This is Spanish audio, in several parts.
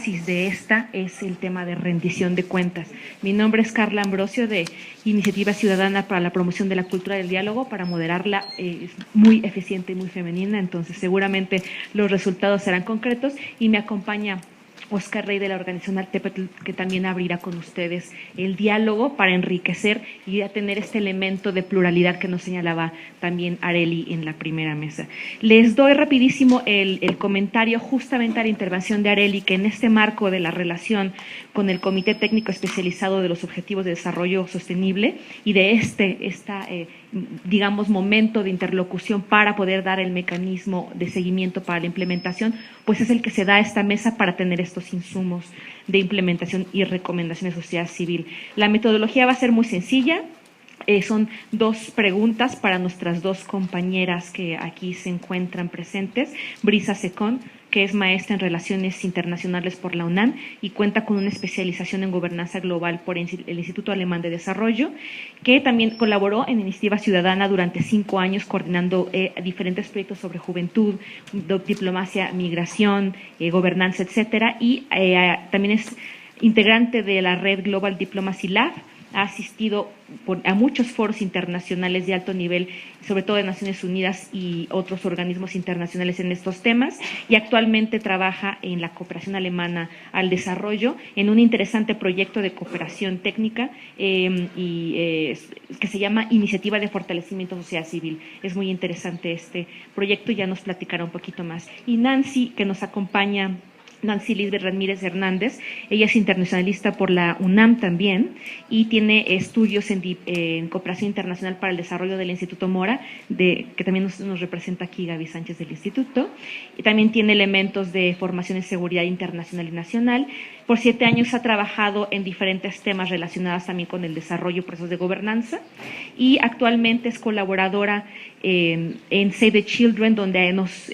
énfasis de esta es el tema de rendición de cuentas. Mi nombre es Carla Ambrosio, de Iniciativa Ciudadana para la Promoción de la Cultura del Diálogo. Para moderarla es muy eficiente y muy femenina, entonces seguramente los resultados serán concretos, y me acompaña Oscar Rey de la organización Artépetl, que también abrirá con ustedes el diálogo para enriquecer y a tener este elemento de pluralidad que nos señalaba también Arely en la primera mesa. Les doy rapidísimo el comentario justamente a la intervención de Arely, que en este marco de la relación con el Comité Técnico Especializado de los Objetivos de Desarrollo Sostenible y de digamos, momento de interlocución para poder dar el mecanismo de seguimiento para la implementación, pues es el que se da a esta mesa para tener estos insumos de implementación y recomendaciones de sociedad civil. La metodología va a ser muy sencilla. Son 2 preguntas para nuestras 2 compañeras que aquí se encuentran presentes. Brisa Secón, que es maestra en Relaciones Internacionales por la UNAM y cuenta con una especialización en Gobernanza Global por el Instituto Alemán de Desarrollo, que también colaboró en Iniciativa Ciudadana durante 5 años coordinando diferentes proyectos sobre juventud, diplomacia, migración, gobernanza, etcétera, y también es integrante de la red Global Diplomacy Lab. Ha asistido a muchos foros internacionales de alto nivel, sobre todo de Naciones Unidas y otros organismos internacionales en estos temas, y actualmente trabaja en la cooperación alemana al desarrollo en un interesante proyecto de cooperación técnica que se llama Iniciativa de Fortalecimiento de Sociedad Civil. Es muy interesante este proyecto y ya nos platicará un poquito más. Y Nancy, que nos acompaña, Nancy Lisbeth Ramírez Hernández, ella es internacionalista por la UNAM también y tiene estudios en cooperación internacional para el desarrollo del Instituto Mora, que también nos representa aquí Gaby Sánchez del Instituto, y también tiene elementos de formación en seguridad internacional y nacional. Por 7 años ha trabajado en diferentes temas relacionados también con el desarrollo y procesos de gobernanza, y actualmente es colaboradora en Save the Children, donde nos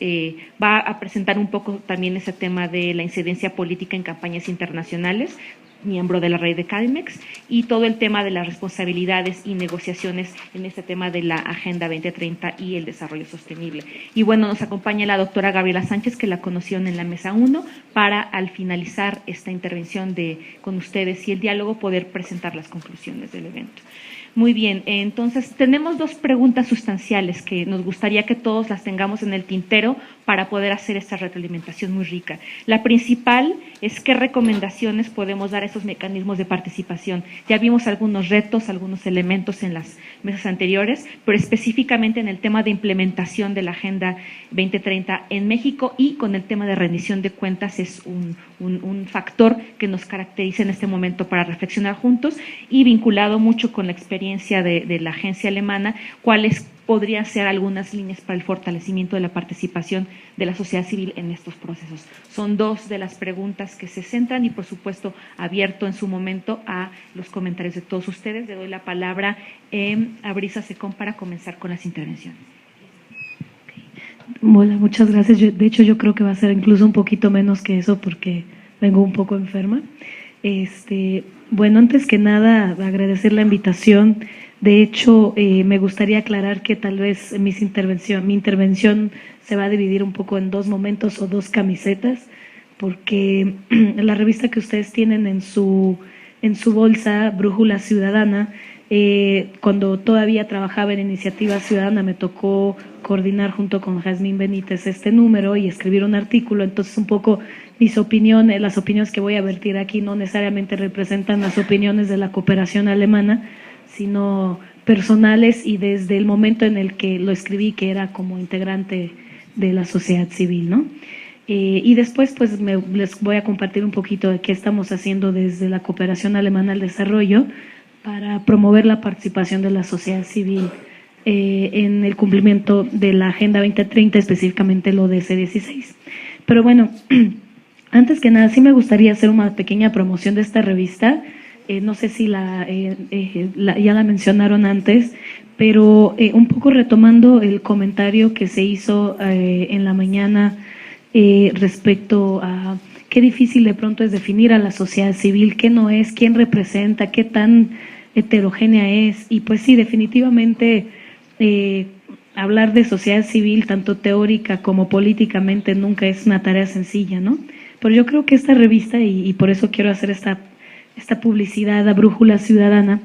va a presentar un poco también ese tema de la incidencia política en campañas internacionales, miembro de la red de CADIMEX, y todo el tema de las responsabilidades y negociaciones en este tema de la Agenda 2030 y el desarrollo sostenible. Y bueno, nos acompaña la doctora Gabriela Sánchez, que la conocieron en la mesa 1, para al finalizar esta intervención con ustedes y el diálogo poder presentar las conclusiones del evento. Muy bien, entonces tenemos 2 preguntas sustanciales que nos gustaría que todos las tengamos en el tintero para poder hacer esta retroalimentación muy rica. La principal es qué recomendaciones podemos dar a esos mecanismos de participación. Ya vimos algunos retos, algunos elementos en las mesas anteriores, pero específicamente en el tema de implementación de la Agenda 2030 en México, y con el tema de rendición de cuentas es un factor que nos caracteriza en este momento para reflexionar juntos, y vinculado mucho con la experiencia de la agencia alemana, cuáles podrían ser algunas líneas para el fortalecimiento de la participación de la sociedad civil en estos procesos. Son 2 de las preguntas que se centran y, por supuesto, abierto en su momento a los comentarios de todos ustedes. Le doy la palabra a Brisa Secón para comenzar con las intervenciones. Hola, muchas gracias. De hecho, yo creo que va a ser incluso un poquito menos que eso porque vengo un poco enferma. Bueno, antes que nada, agradecer la invitación. De hecho, me gustaría aclarar que tal vez mi intervención se va a dividir un poco en 2 momentos o 2 camisetas, porque la revista que ustedes tienen en su bolsa, Brújula Ciudadana, cuando todavía trabajaba en Iniciativa Ciudadana, me tocó coordinar junto con Jazmín Benítez este número y escribir un artículo. Entonces, un poco las opiniones que voy a vertir aquí no necesariamente representan las opiniones de la cooperación alemana, sino personales y desde el momento en el que lo escribí, que era como integrante de la sociedad civil, ¿no? Y después pues les voy a compartir un poquito de qué estamos haciendo desde la cooperación alemana al desarrollo para promover la participación de la sociedad civil en el cumplimiento de la Agenda 2030, específicamente lo de C16. Pero bueno, antes que nada sí me gustaría hacer una pequeña promoción de esta revista. No sé si ya la mencionaron antes, pero un poco retomando el comentario que se hizo en la mañana respecto a qué difícil de pronto es definir a la sociedad civil, qué no es, quién representa, qué tan heterogénea es. Y pues sí, definitivamente hablar de sociedad civil, tanto teórica como políticamente, nunca es una tarea sencilla, ¿no? Pero yo creo que esta revista, y por eso quiero hacer esta publicidad a Brújula Ciudadana,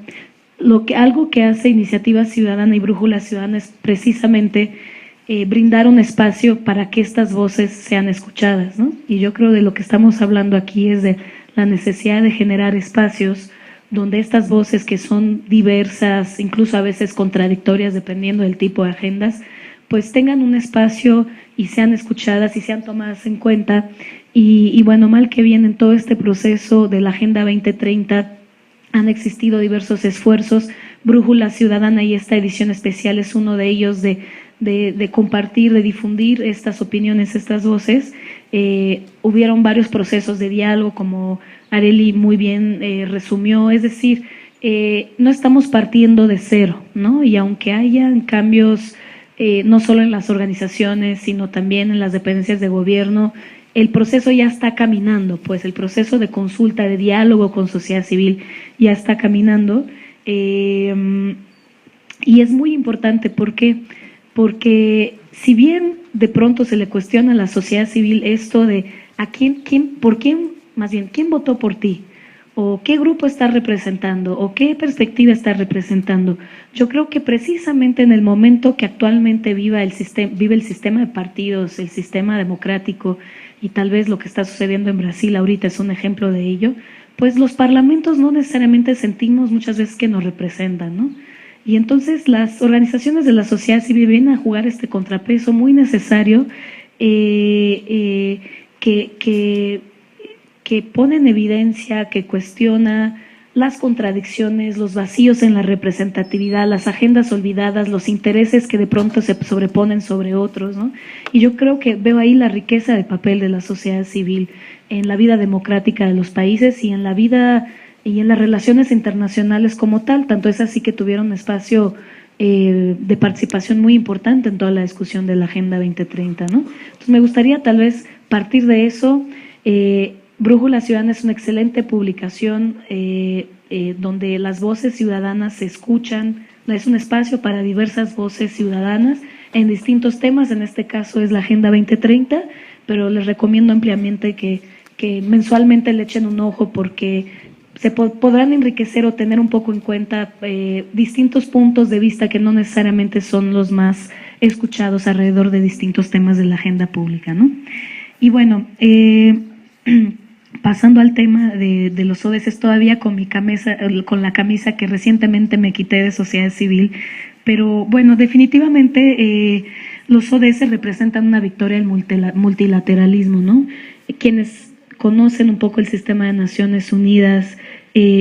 algo que hace Iniciativa Ciudadana y Brújula Ciudadana es precisamente brindar un espacio para que estas voces sean escuchadas, ¿no? Y yo creo de lo que estamos hablando aquí es de la necesidad de generar espacios donde estas voces que son diversas, incluso a veces contradictorias dependiendo del tipo de agendas, pues tengan un espacio y sean escuchadas y sean tomadas en cuenta. Y bueno, mal que bien en todo este proceso de la Agenda 2030 han existido diversos esfuerzos. Brújula Ciudadana y esta edición especial es uno de ellos de compartir, de difundir estas opiniones, estas voces. Hubieron varios procesos de diálogo, como Arely muy bien resumió, es decir, no estamos partiendo de cero, ¿no? Y aunque hayan cambios no solo en las organizaciones, sino también en las dependencias de gobierno, el proceso ya está caminando, pues el proceso de consulta, de diálogo con sociedad civil ya está caminando. Y es muy importante, ¿por qué? Porque si bien de pronto se le cuestiona a la sociedad civil esto de quién votó por ti, o qué grupo está representando, o qué perspectiva está representando, yo creo que precisamente en el momento que actualmente vive el sistema de partidos, el sistema democrático, y tal vez lo que está sucediendo en Brasil ahorita es un ejemplo de ello, pues los parlamentos no necesariamente sentimos muchas veces que nos representan, ¿no? Y entonces las organizaciones de la sociedad civil vienen a jugar este contrapeso muy necesario que pone en evidencia, que cuestiona las contradicciones, los vacíos en la representatividad, las agendas olvidadas, los intereses que de pronto se sobreponen sobre otros, ¿no? Y yo creo que veo ahí la riqueza del papel de la sociedad civil en la vida democrática de los países y en la vida y en las relaciones internacionales como tal. Tanto es así que tuvieron un espacio de participación muy importante en toda la discusión de la Agenda 2030, ¿no? Entonces me gustaría tal vez partir de eso. Brújula Ciudadana es una excelente publicación donde las voces ciudadanas se escuchan, es un espacio para diversas voces ciudadanas en distintos temas, en este caso es la Agenda 2030, pero les recomiendo ampliamente que mensualmente le echen un ojo porque se podrán enriquecer o tener un poco en cuenta distintos puntos de vista que no necesariamente son los más escuchados alrededor de distintos temas de la agenda pública, ¿no? Y bueno, pasando al tema de los ODS, todavía con la camisa que recientemente me quité de sociedad civil, pero bueno, definitivamente los ODS representan una victoria del multilateralismo, ¿no? Quienes conocen un poco el sistema de Naciones Unidas,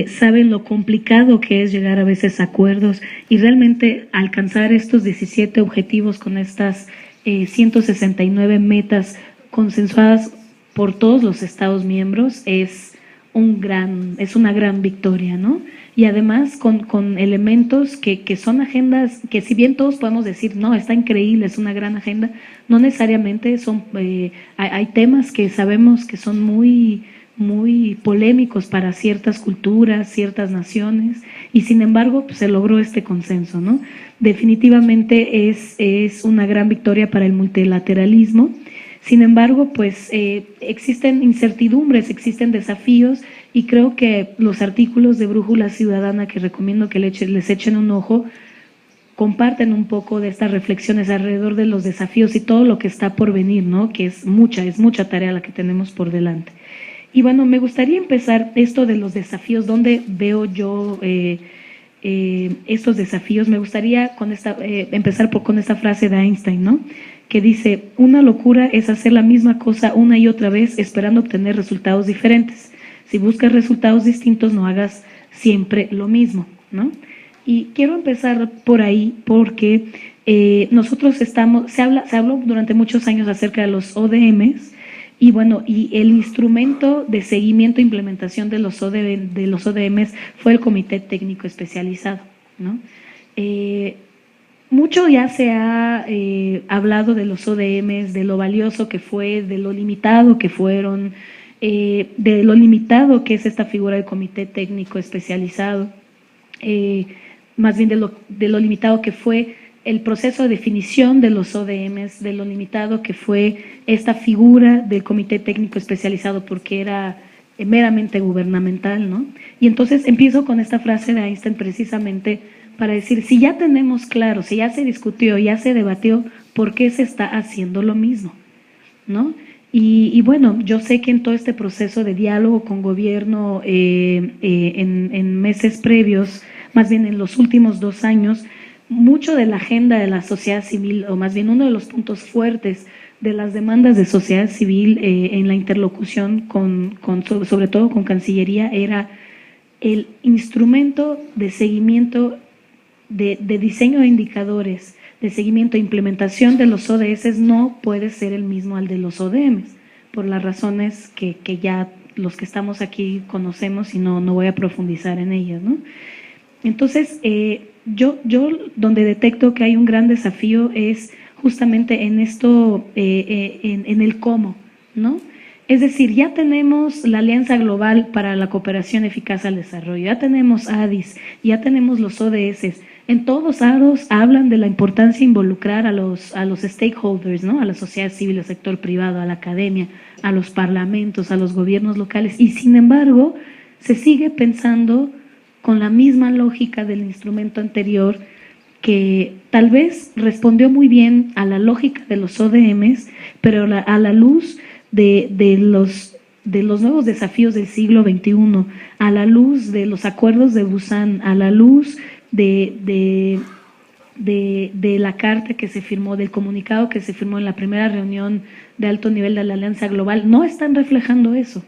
saben lo complicado que es llegar a veces a acuerdos y realmente alcanzar estos 17 objetivos con estas 169 metas consensuadas por todos los Estados miembros es una gran victoria, ¿no? Y además con elementos que son agendas que si bien todos podemos decir, no, está increíble, es una gran agenda, no necesariamente son, hay temas que sabemos que son muy, muy polémicos para ciertas culturas, ciertas naciones, y sin embargo pues, se logró este consenso, ¿no? Definitivamente es una gran victoria para el multilateralismo. Sin embargo, pues existen incertidumbres, existen desafíos y creo que los artículos de Brújula Ciudadana que recomiendo que les echen un ojo comparten un poco de estas reflexiones alrededor de los desafíos y todo lo que está por venir, ¿no? Que es mucha tarea la que tenemos por delante. Y bueno, me gustaría empezar esto de los desafíos, ¿dónde veo yo estos desafíos? Me gustaría empezar con esta frase de Einstein, ¿no? Que dice, una locura es hacer la misma cosa una y otra vez esperando obtener resultados diferentes. Si buscas resultados distintos, no hagas siempre lo mismo, ¿no? Y quiero empezar por ahí porque nosotros se habló durante muchos años acerca de los ODMs y bueno, y el instrumento de seguimiento e implementación de los ODMs fue el Comité Técnico Especializado, ¿no? Mucho ya se ha hablado de los ODMs, de lo valioso que fue, de lo limitado que fueron, de lo limitado que es esta figura del Comité Técnico Especializado, más bien de lo limitado que fue el proceso de definición de los ODMs, de lo limitado que fue esta figura del Comité Técnico Especializado, porque era meramente gubernamental, ¿no? Y entonces empiezo con esta frase de Einstein precisamente para decir, si ya tenemos claro, si ya se discutió, ya se debatió, ¿por qué se está haciendo lo mismo? ¿No? Y bueno, yo sé que en todo este proceso de diálogo con gobierno en meses previos, más bien en los últimos 2 años, mucho de la agenda de la sociedad civil, o más bien uno de los puntos fuertes de las demandas de sociedad civil en la interlocución sobre todo con Cancillería, era el instrumento de seguimiento, de diseño de indicadores, de seguimiento e implementación de los ODS no puede ser el mismo al de los ODMs, por las razones que ya los que estamos aquí conocemos y no voy a profundizar en ellas, ¿no? Entonces, yo donde detecto que hay un gran desafío es justamente en esto, en el cómo, ¿no? Es decir, ya tenemos la Alianza Global para la Cooperación Eficaz al Desarrollo, ya tenemos ADIS, ya tenemos los ODS. En todos lados hablan de la importancia de involucrar a los stakeholders, ¿no? A la sociedad civil, al sector privado, a la academia, a los parlamentos, a los gobiernos locales. Y sin embargo, se sigue pensando con la misma lógica del instrumento anterior, que tal vez respondió muy bien a la lógica de los ODMs, pero a la luz de los nuevos desafíos del siglo XXI, a la luz de los acuerdos de Busan, a la luz de la carta que se firmó, del comunicado que se firmó en la primera reunión de alto nivel de la Alianza Global, no están reflejando eso,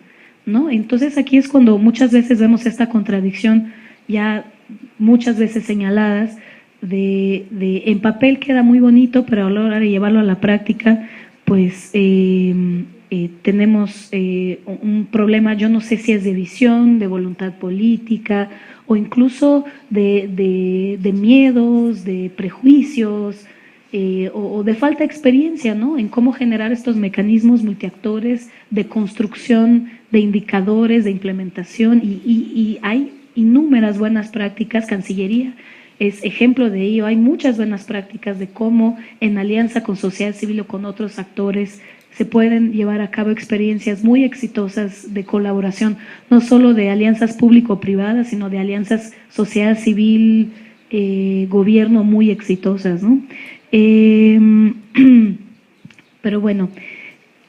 ¿no? Entonces aquí es cuando muchas veces vemos esta contradicción ya muchas veces señaladas en papel queda muy bonito, pero a la hora de llevarlo a la práctica, pues tenemos un problema, yo no sé si es de visión, de voluntad política o incluso de miedos, de prejuicios o de falta de experiencia, ¿no? En cómo generar estos mecanismos multiactores de construcción de indicadores, de implementación y hay innúmeras buenas prácticas. Cancillería es ejemplo de ello. Hay muchas buenas prácticas de cómo en alianza con sociedad civil o con otros actores se pueden llevar a cabo experiencias muy exitosas de colaboración, no solo de alianzas público-privadas, sino de alianzas sociedad civil, gobierno muy exitosas, ¿no? Pero bueno,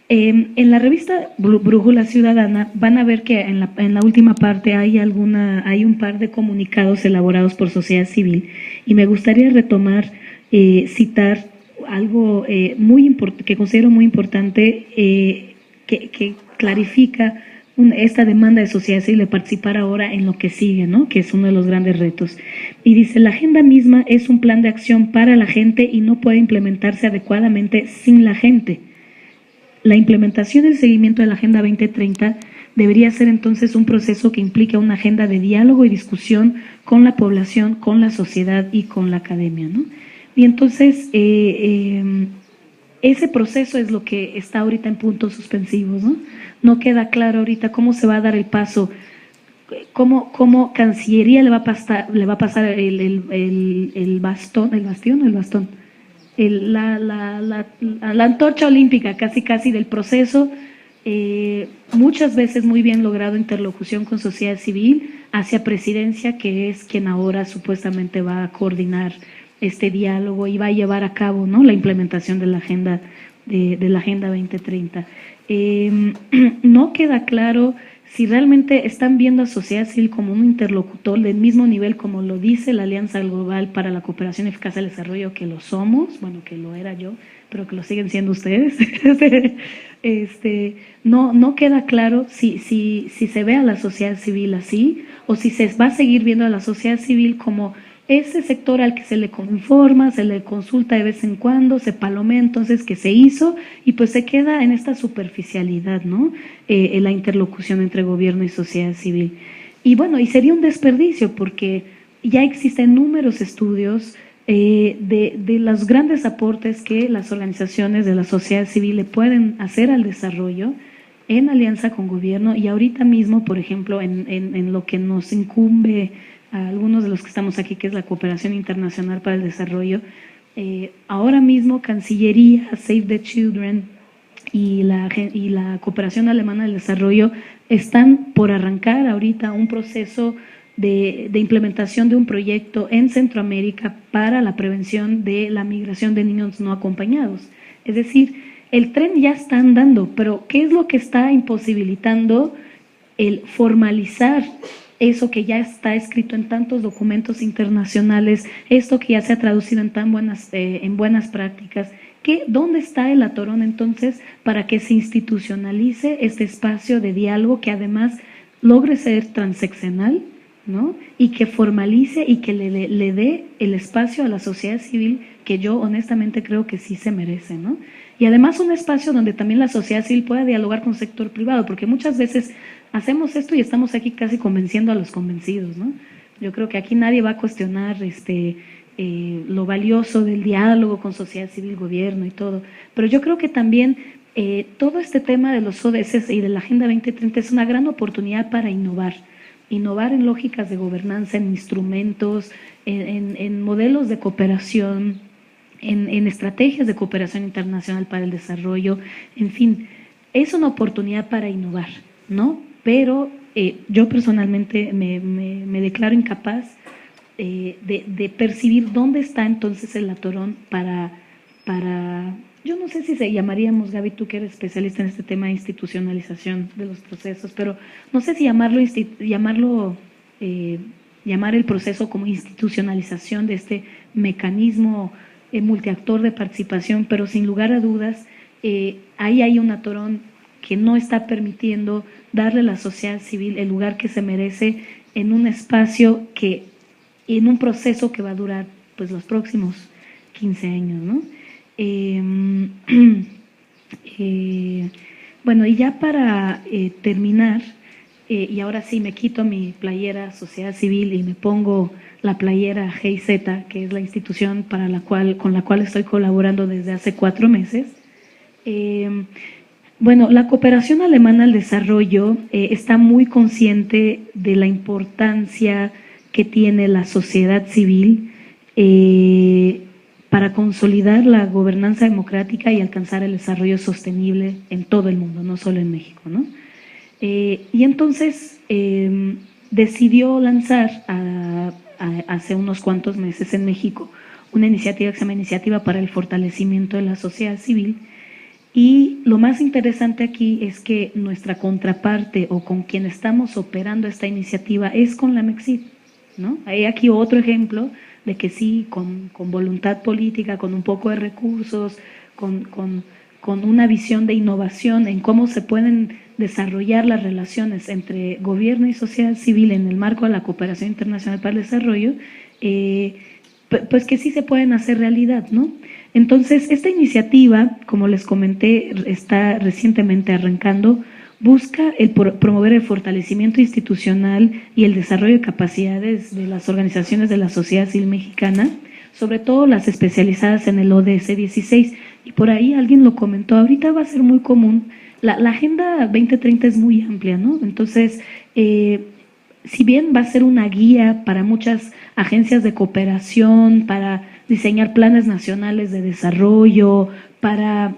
en la revista Brújula Ciudadana van a ver que en la última parte hay un par de comunicados elaborados por sociedad civil y me gustaría retomar, citar algo que considero muy importante, que clarifica esta demanda de sociedad civil de participar ahora en lo que sigue, ¿no? Que es uno de los grandes retos. Y dice, la agenda misma es un plan de acción para la gente y no puede implementarse adecuadamente sin la gente. La implementación y el seguimiento de la Agenda 2030 debería ser entonces un proceso que implique una agenda de diálogo y discusión con la población, con la sociedad y con la academia, ¿no? Y entonces ese proceso es lo que está ahorita en puntos suspensivos, ¿no? No queda claro ahorita cómo se va a dar el paso, cómo Cancillería le va a pasar el bastón, la antorcha olímpica casi del proceso, muchas veces muy bien logrado interlocución con sociedad civil hacia presidencia, que es quien ahora supuestamente va a coordinar este diálogo y va a llevar a cabo, ¿no?, la implementación de la agenda de la Agenda 2030. No queda claro si realmente están viendo a sociedad civil como un interlocutor del mismo nivel como lo dice la Alianza Global para la Cooperación Eficaz al Desarrollo, que lo somos, bueno, que lo era yo, pero que lo siguen siendo ustedes. No queda claro si se ve a la sociedad civil así o si se va a seguir viendo a la sociedad civil como ese sector al que se le informa, se le consulta de vez en cuando, se palomea entonces que se hizo y pues se queda en esta superficialidad, ¿no? En la interlocución entre gobierno y sociedad civil. Y bueno, y sería un desperdicio porque ya existen números estudios de los grandes aportes que las organizaciones de la sociedad civil le pueden hacer al desarrollo en alianza con gobierno y ahorita mismo, por ejemplo, en lo que nos incumbe a algunos de los que estamos aquí, que es la cooperación internacional para el desarrollo, Ahora mismo Cancillería, Save the Children y la Cooperación Alemana del Desarrollo están por arrancar ahorita un proceso de implementación de un proyecto en Centroamérica para la prevención de la migración de niños no acompañados. Es decir, el tren ya está andando, pero ¿qué es lo que está imposibilitando el formalizar eso que ya está escrito en tantos documentos internacionales, esto que ya se ha traducido en buenas prácticas? ¿Dónde está el atorón entonces para que se institucionalice este espacio de diálogo que además logre ser transeccional, ¿no? Y que formalice y que le dé el espacio a la sociedad civil que yo honestamente creo que sí se merece, ¿no? Y además un espacio donde también la sociedad civil pueda dialogar con el sector privado, porque muchas veces hacemos esto y estamos aquí casi convenciendo a los convencidos, ¿no? Yo creo que aquí nadie va a cuestionar lo valioso del diálogo con sociedad civil, gobierno y todo, pero yo creo que también todo este tema de los ODS y de la Agenda 2030 es una gran oportunidad para innovar en lógicas de gobernanza, en instrumentos, en modelos de cooperación, en estrategias de cooperación internacional para el desarrollo, en fin, es una oportunidad para innovar, ¿no? Pero yo personalmente me declaro incapaz de percibir dónde está entonces el atorón para, yo no sé si se llamaríamos, Gaby, tú que eres especialista en este tema de institucionalización de los procesos, pero no sé si llamar el proceso como institucionalización de este mecanismo multiactor de participación, pero sin lugar a dudas, ahí hay un atorón que no está permitiendo darle a la sociedad civil el lugar que se merece en un espacio en un proceso que va a durar pues los próximos 15 años, ¿no? Bueno, y ya para terminar, y ahora sí me quito mi playera sociedad civil y me pongo la playera GIZ, que es la institución con la cual estoy colaborando desde hace 4 meses. Bueno, la cooperación alemana al desarrollo está muy consciente de la importancia que tiene la sociedad civil para consolidar la gobernanza democrática y alcanzar el desarrollo sostenible en todo el mundo, no solo en México, ¿no? Y entonces decidió lanzar hace unos cuantos meses en México una iniciativa que se llama Iniciativa para el Fortalecimiento de la Sociedad Civil. Y lo más interesante aquí es que nuestra contraparte o con quien estamos operando esta iniciativa es con la MEXID, ¿no? Hay aquí otro ejemplo de que sí, con voluntad política, con un poco de recursos, con una visión de innovación en cómo se pueden desarrollar las relaciones entre gobierno y sociedad civil en el marco de la cooperación internacional para el desarrollo, pues que sí se pueden hacer realidad, ¿no? Entonces, esta iniciativa, como les comenté, está recientemente arrancando, busca promover el fortalecimiento institucional y el desarrollo de capacidades de las organizaciones de la sociedad civil mexicana, sobre todo las especializadas en el ODS 16. Y por ahí alguien lo comentó, ahorita va a ser muy común, la Agenda 2030 es muy amplia, ¿no? Entonces, si bien va a ser una guía para muchas agencias de cooperación, para diseñar planes nacionales de desarrollo, para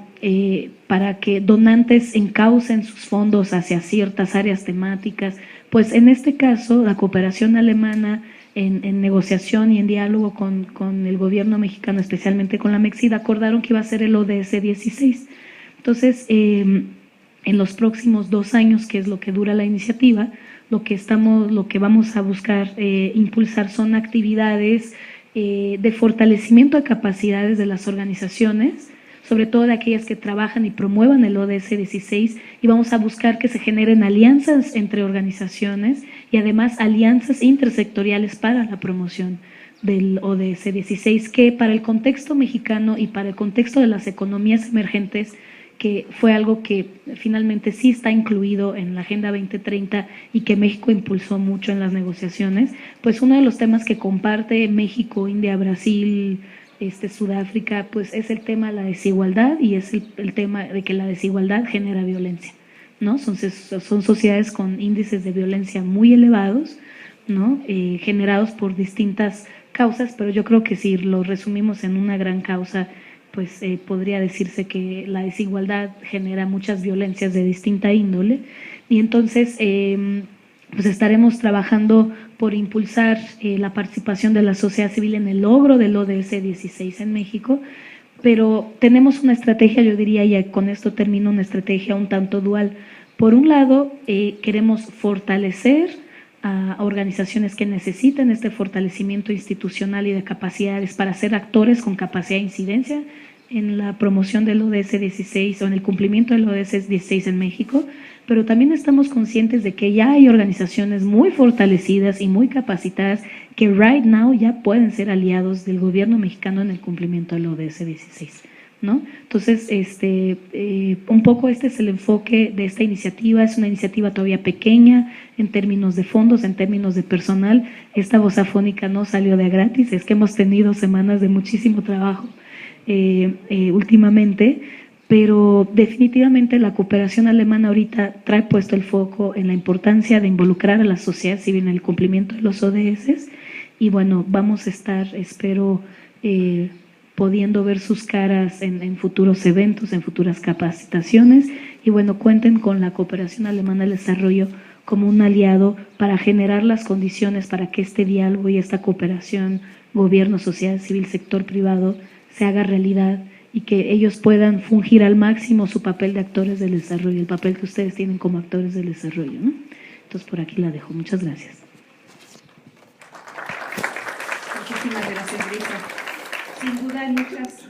que donantes encaucen sus fondos hacia ciertas áreas temáticas, pues en este caso la cooperación alemana en negociación y en diálogo con el gobierno mexicano, especialmente con la MEXID, acordaron que iba a ser el ODS 16. Entonces, en los próximos 2 años, que es lo que dura la iniciativa, lo que vamos a buscar impulsar son actividades de fortalecimiento de capacidades de las organizaciones, sobre todo de aquellas que trabajan y promuevan el ODS 16, y vamos a buscar que se generen alianzas entre organizaciones y además alianzas intersectoriales para la promoción del ODS 16, que para el contexto mexicano y para el contexto de las economías emergentes, que fue algo que finalmente sí está incluido en la Agenda 2030 y que México impulsó mucho en las negociaciones, pues uno de los temas que comparte México, India, Brasil, Sudáfrica, pues es el tema de la desigualdad, y es el tema de que la desigualdad genera violencia, ¿no? Son sociedades con índices de violencia muy elevados, ¿no? Generados por distintas causas, pero yo creo que si lo resumimos en una gran causa, pues podría decirse que la desigualdad genera muchas violencias de distinta índole y entonces pues estaremos trabajando por impulsar la participación de la sociedad civil en el logro del ODS 16 en México, pero tenemos una estrategia, yo diría, y con esto termino, una estrategia un tanto dual. Por un lado, queremos fortalecer a organizaciones que necesiten este fortalecimiento institucional y de capacidades para ser actores con capacidad de incidencia en la promoción del ODS 16 o en el cumplimiento del ODS 16 en México, pero también estamos conscientes de que ya hay organizaciones muy fortalecidas y muy capacitadas que right now ya pueden ser aliados del gobierno mexicano en el cumplimiento del ODS 16. ¿No? Entonces, un poco este es el enfoque de esta iniciativa. Es una iniciativa todavía pequeña en términos de fondos, en términos de personal. Esta voz afónica no salió de gratis, es que hemos tenido semanas de muchísimo trabajo últimamente, pero definitivamente la cooperación alemana ahorita trae puesto el foco en la importancia de involucrar a la sociedad civil en el cumplimiento de los ODS y bueno, vamos a estar, espero, pudiendo ver sus caras en futuros eventos, en futuras capacitaciones y bueno, cuenten con la cooperación alemana del desarrollo como un aliado para generar las condiciones para que este diálogo y esta cooperación, gobierno, sociedad civil, sector privado, se haga realidad y que ellos puedan fungir al máximo su papel de actores del desarrollo, el papel que ustedes tienen como actores del desarrollo, ¿no? Entonces, por aquí la dejo. Muchas gracias. Muchísimas gracias, Brisa. Sin duda hay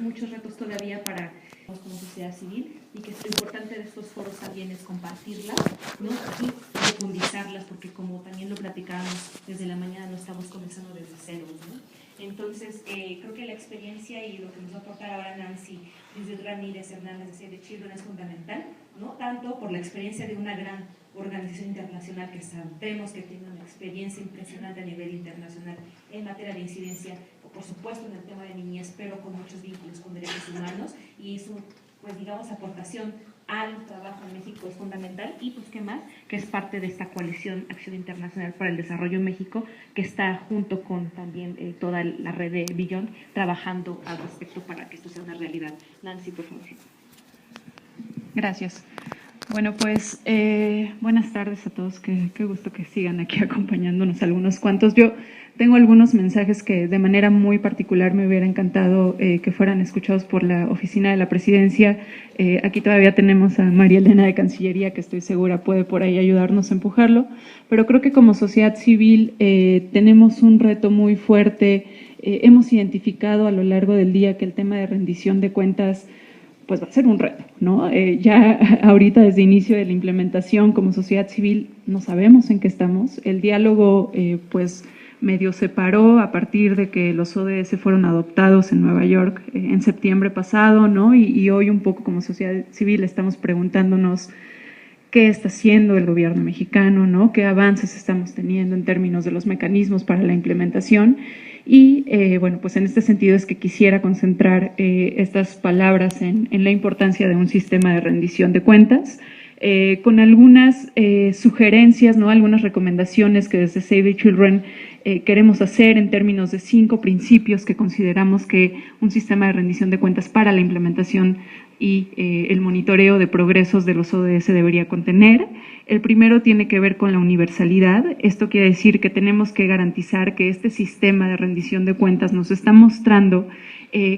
muchos retos todavía para como sociedad civil y que lo importante de estos foros también es compartirlas, ¿no? Y profundizarlas, porque como también lo platicábamos desde la mañana, no estamos comenzando desde cero, ¿no? Entonces, creo que la experiencia y lo que nos va a aportar ahora Nancy Judith Ramírez Hernández de Save the Children es fundamental, ¿no? Tanto por la experiencia de una gran organización internacional que sabemos que tiene una experiencia impresionante a nivel internacional en materia de incidencia, por supuesto en el tema de niñez, pero con muchos vínculos con derechos humanos y su, pues digamos, aportación al trabajo en México es fundamental y pues qué más, que es parte de esta coalición Acción Internacional para el Desarrollo en México, que está junto con también toda la red de Beyond trabajando al respecto para que esto sea una realidad. Nancy, por favor. Gracias. Bueno, pues buenas tardes a todos, qué gusto que sigan aquí acompañándonos algunos cuantos. Yo tengo algunos mensajes que de manera muy particular me hubiera encantado que fueran escuchados por la oficina de la presidencia. Aquí todavía tenemos a María Elena de Cancillería, que estoy segura puede por ahí ayudarnos a empujarlo, pero creo que como sociedad civil tenemos un reto muy fuerte. Hemos identificado a lo largo del día que el tema de rendición de cuentas pues va a ser un reto, ¿no? Ya ahorita desde inicio de la implementación como sociedad civil no sabemos en qué estamos. El diálogo pues medio se paró a partir de que los ODS fueron adoptados en Nueva York en septiembre pasado, ¿no? Y hoy un poco como sociedad civil estamos preguntándonos qué está haciendo el gobierno mexicano, ¿no? Qué avances estamos teniendo en términos de los mecanismos para la implementación. Y bueno, pues en este sentido es que quisiera concentrar estas palabras en la importancia de un sistema de rendición de cuentas, con algunas sugerencias, ¿no? Algunas recomendaciones que desde Save the Children queremos hacer en términos de 5 principios que consideramos que un sistema de rendición de cuentas para la implementación y el monitoreo de progresos de los ODS debería contener. El primero tiene que ver con la universalidad. Esto quiere decir que tenemos que garantizar que este sistema de rendición de cuentas nos está mostrando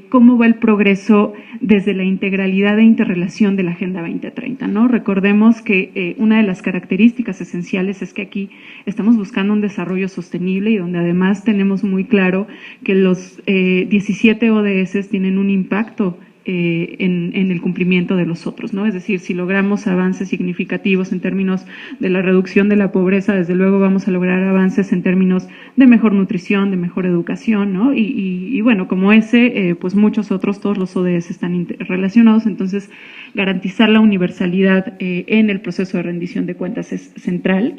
cómo va el progreso desde la integralidad e interrelación de la Agenda 2030, ¿no? Recordemos que una de las características esenciales es que aquí estamos buscando un desarrollo sostenible y donde además tenemos muy claro que los 17 ODS tienen un impacto en el cumplimiento de los otros, ¿no? Es decir, si logramos avances significativos en términos de la reducción de la pobreza, desde luego vamos a lograr avances en términos de mejor nutrición, de mejor educación, ¿no? Y bueno, como ese, pues muchos otros, todos los ODS están relacionados, entonces garantizar la universalidad en el proceso de rendición de cuentas es central.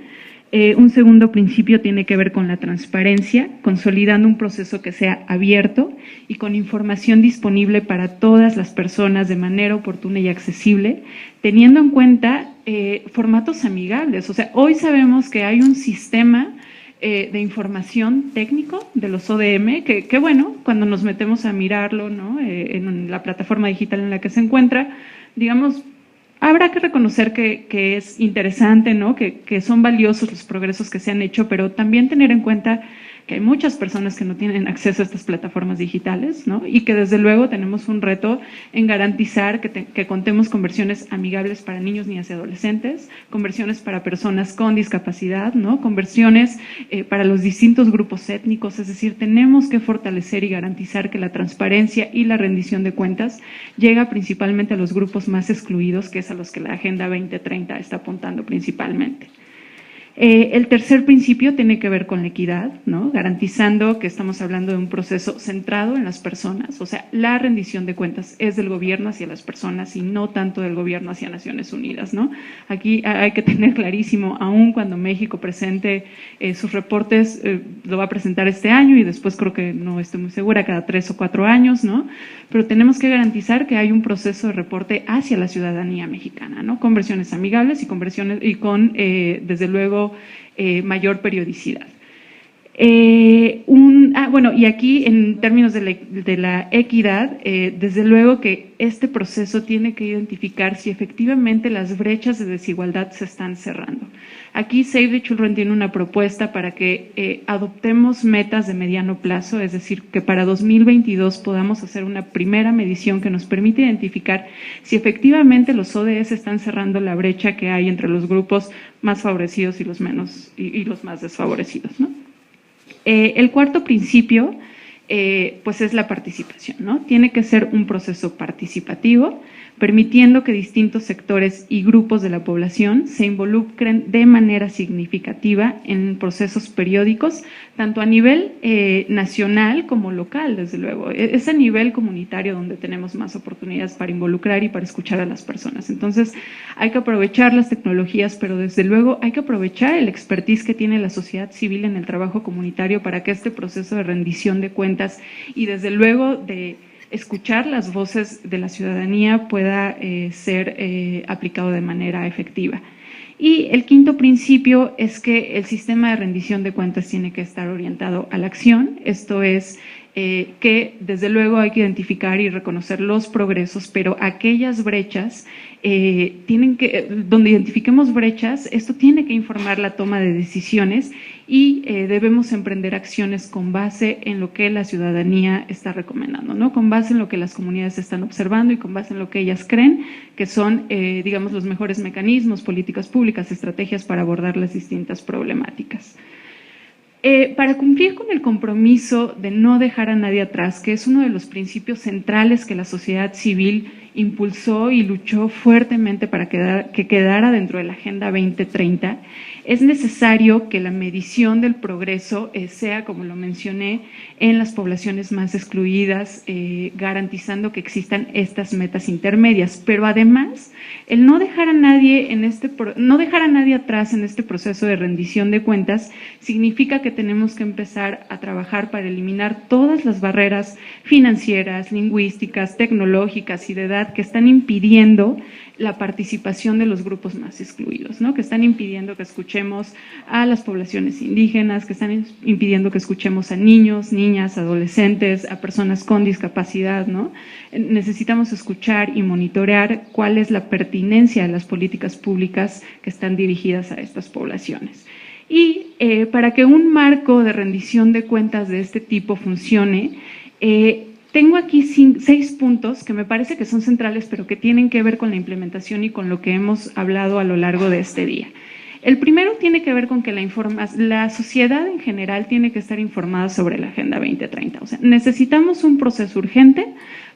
Un segundo principio tiene que ver con la transparencia, consolidando un proceso que sea abierto y con información disponible para todas las personas de manera oportuna y accesible, teniendo en cuenta formatos amigables. O sea, hoy sabemos que hay un sistema de información técnico de los ODM, que bueno, cuando nos metemos a mirarlo, ¿no? En la plataforma digital en la que se encuentra, digamos, habrá que reconocer que es interesante, ¿no? Que son valiosos los progresos que se han hecho, pero también tener en cuenta que hay muchas personas que no tienen acceso a estas plataformas digitales, ¿no? Y que desde luego tenemos un reto en garantizar que contemos con versiones amigables para niños, niñas y adolescentes, con versiones para personas con discapacidad, ¿no? Con versiones para los distintos grupos étnicos, es decir, tenemos que fortalecer y garantizar que la transparencia y la rendición de cuentas llega principalmente a los grupos más excluidos, que es a los que la Agenda 2030 está apuntando principalmente. El tercer principio tiene que ver con la equidad, ¿no? Garantizando que estamos hablando de un proceso centrado en las personas, o sea, la rendición de cuentas es del gobierno hacia las personas y no tanto del gobierno hacia Naciones Unidas, ¿no? Aquí hay que tener clarísimo, aun cuando México presente sus reportes, lo va a presentar este año y después creo que, no estoy muy segura, cada 3 o 4 años, ¿no? Pero tenemos que garantizar que hay un proceso de reporte hacia la ciudadanía mexicana, ¿no? Con versiones amigables y con versiones, y con, desde luego, mayor periodicidad. Bueno, y aquí en términos de la equidad, desde luego que este proceso tiene que identificar si efectivamente las brechas de desigualdad se están cerrando. Aquí Save the Children tiene una propuesta para que adoptemos metas de mediano plazo, es decir, que para 2022 podamos hacer una primera medición que nos permite identificar si efectivamente los ODS están cerrando la brecha que hay entre los grupos más favorecidos y los menos y los más desfavorecidos, ¿no? El cuarto principio, pues es la participación, ¿no? Tiene que ser un proceso participativo, permitiendo que distintos sectores y grupos de la población se involucren de manera significativa en procesos periódicos, tanto a nivel nacional como local, desde luego. Es a nivel comunitario donde tenemos más oportunidades para involucrar y para escuchar a las personas. Entonces, hay que aprovechar las tecnologías, pero desde luego hay que aprovechar el expertise que tiene la sociedad civil en el trabajo comunitario para que este proceso de rendición de cuentas y desde luego de escuchar las voces de la ciudadanía pueda ser aplicado de manera efectiva. Y el quinto principio es que el sistema de rendición de cuentas tiene que estar orientado a la acción, esto es que desde luego hay que identificar y reconocer los progresos, pero aquellas brechas donde identifiquemos brechas, esto tiene que informar la toma de decisiones y debemos emprender acciones con base en lo que la ciudadanía está recomendando, ¿no? Con base en lo que las comunidades están observando y con base en lo que ellas creen que son, digamos, los mejores mecanismos, políticas públicas, estrategias para abordar las distintas problemáticas. Para cumplir con el compromiso de no dejar a nadie atrás, que es uno de los principios centrales que la sociedad civil impulsó y luchó fuertemente para que quedara dentro de la Agenda 2030, es necesario que la medición del progreso sea, como lo mencioné, en las poblaciones más excluidas, garantizando que existan estas metas intermedias. Pero además, el no dejar a nadie atrás en este proceso de rendición de cuentas significa que tenemos que empezar a trabajar para eliminar todas las barreras financieras, lingüísticas, tecnológicas y de edad que están impidiendo la participación de los grupos más excluidos, ¿no? Que están impidiendo que escuchemos a las poblaciones indígenas, que están impidiendo que escuchemos a niños, niñas, adolescentes, a personas con discapacidad, ¿no? Necesitamos escuchar y monitorear cuál es la pertinencia de las políticas públicas que están dirigidas a estas poblaciones. Y para que un marco de rendición de cuentas de este tipo funcione, tengo aquí 6 puntos que me parece que son centrales, pero que tienen que ver con la implementación y con lo que hemos hablado a lo largo de este día. El primero tiene que ver con que la sociedad en general tiene que estar informada sobre la Agenda 2030. O sea, necesitamos un proceso urgente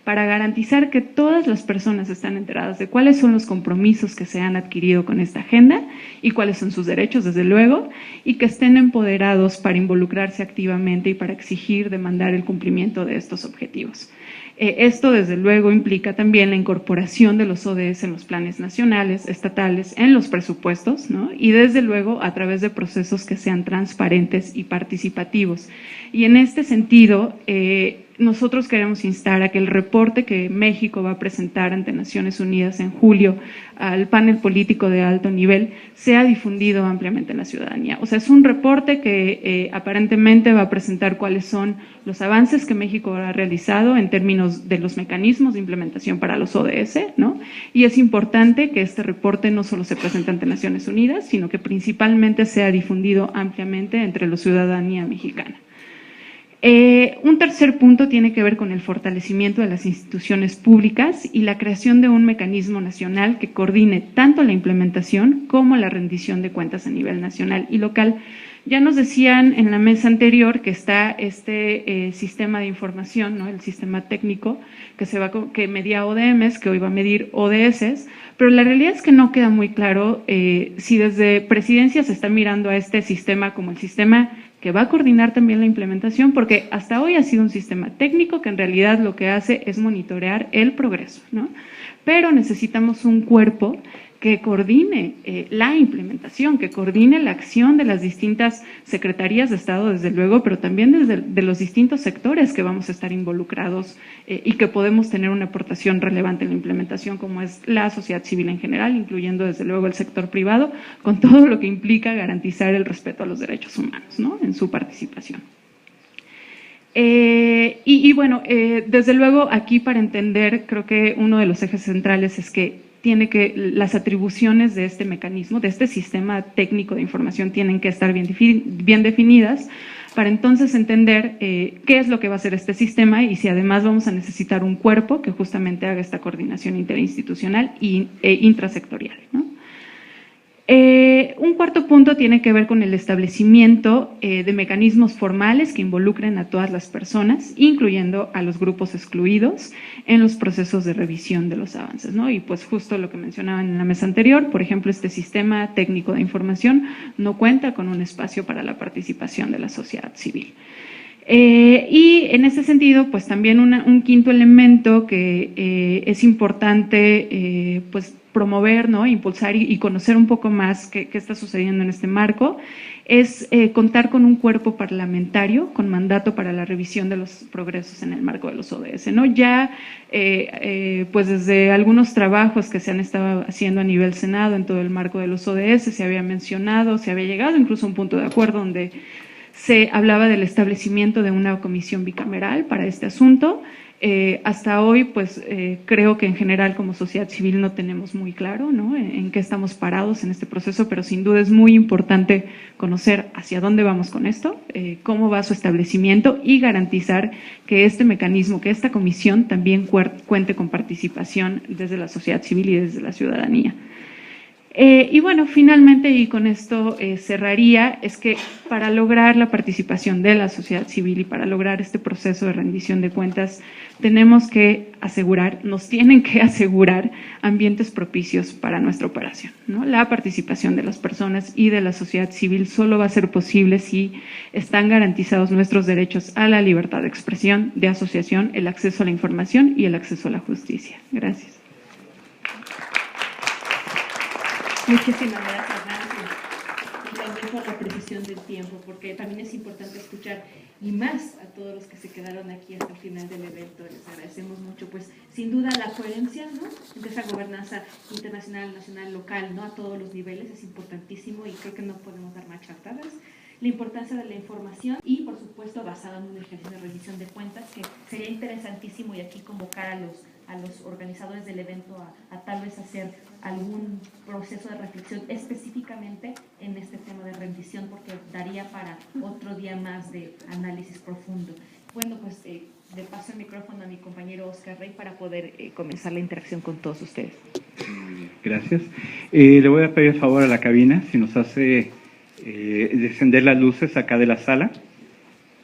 para garantizar que todas las personas están enteradas de cuáles son los compromisos que se han adquirido con esta agenda y cuáles son sus derechos, desde luego, y que estén empoderados para involucrarse activamente y para exigir, demandar el cumplimiento de estos objetivos. Esto, desde luego, implica también la incorporación de los ODS en los planes nacionales, estatales, en los presupuestos, ¿no? Y, desde luego, a través de procesos que sean transparentes y participativos. Y en este sentido, nosotros queremos instar a que el reporte que México va a presentar ante Naciones Unidas en julio al panel político de alto nivel sea difundido ampliamente en la ciudadanía. O sea, es un reporte que aparentemente va a presentar cuáles son los avances que México ha realizado en términos de los mecanismos de implementación para los ODS, ¿no? Y es importante que este reporte no solo se presente ante Naciones Unidas, sino que principalmente sea difundido ampliamente entre la ciudadanía mexicana. Un tercer punto tiene que ver con el fortalecimiento de las instituciones públicas y la creación de un mecanismo nacional que coordine tanto la implementación como la rendición de cuentas a nivel nacional y local. Ya nos decían en la mesa anterior que está este sistema de información, ¿no? El sistema técnico que medía ODMs, que hoy va a medir ODS, pero la realidad es que no queda muy claro si desde Presidencia se está mirando a este sistema como el sistema que va a coordinar también la implementación, porque hasta hoy ha sido un sistema técnico que en realidad lo que hace es monitorear el progreso, ¿no? Pero necesitamos un cuerpo que coordine la implementación, que coordine la acción de las distintas secretarías de Estado, desde luego, pero también de los distintos sectores que vamos a estar involucrados y que podemos tener una aportación relevante en la implementación, como es la sociedad civil en general, incluyendo desde luego el sector privado, con todo lo que implica garantizar el respeto a los derechos humanos, ¿no? En su participación. Bueno, desde luego aquí para entender, creo que uno de los ejes centrales es que las atribuciones de este mecanismo, de este sistema técnico de información, tienen que estar bien definidas para entonces entender qué es lo que va a hacer este sistema y si además vamos a necesitar un cuerpo que justamente haga esta coordinación interinstitucional e intrasectorial, ¿no? Un cuarto punto tiene que ver con el establecimiento de mecanismos formales que involucren a todas las personas, incluyendo a los grupos excluidos, en los procesos de revisión de los avances, ¿no? Y pues justo lo que mencionaban en la mesa anterior, por ejemplo, este sistema técnico de información no cuenta con un espacio para la participación de la sociedad civil. Y en ese sentido, pues también un quinto elemento que es importante pues promover, ¿no? Impulsar y conocer un poco más qué está sucediendo en este marco, es contar con un cuerpo parlamentario con mandato para la revisión de los progresos en el marco de los ODS, ¿no? Ya pues desde algunos trabajos que se han estado haciendo a nivel Senado en todo el marco de los ODS se había mencionado, se había llegado incluso a un punto de acuerdo donde se hablaba del establecimiento de una comisión bicameral para este asunto. Hasta hoy, pues creo que en general como sociedad civil no tenemos muy claro, ¿no? en qué estamos parados en este proceso, pero sin duda es muy importante conocer hacia dónde vamos con esto, cómo va su establecimiento y garantizar que este mecanismo, que esta comisión también cuente con participación desde la sociedad civil y desde la ciudadanía. Y bueno, finalmente, y con esto cerraría, es que para lograr la participación de la sociedad civil y para lograr este proceso de rendición de cuentas, nos tienen que asegurar ambientes propicios para nuestra operación, ¿no? La participación de las personas y de la sociedad civil solo va a ser posible si están garantizados nuestros derechos a la libertad de expresión, de asociación, el acceso a la información y el acceso a la justicia. Gracias. Muchísimas gracias, Nancy. Y también por la precisión del tiempo, porque también es importante escuchar, y más a todos los que se quedaron aquí hasta el final del evento. Les agradecemos mucho, pues sin duda la coherencia, ¿no? Entre esa gobernanza internacional, nacional, local, ¿no? A todos los niveles es importantísimo y creo que no podemos dar marcha atrás. La importancia de la información y, por supuesto, basado en un ejercicio de rendición de cuentas, que sería interesantísimo y aquí convocar a los organizadores del evento a tal vez hacer algún proceso de reflexión específicamente en este tema de rendición, porque daría para otro día más de análisis profundo. Bueno, pues le paso el micrófono a mi compañero Oscar Rey para poder comenzar la interacción con todos ustedes. Gracias. Le voy a pedir el favor a la cabina si nos hace encender las luces acá de la sala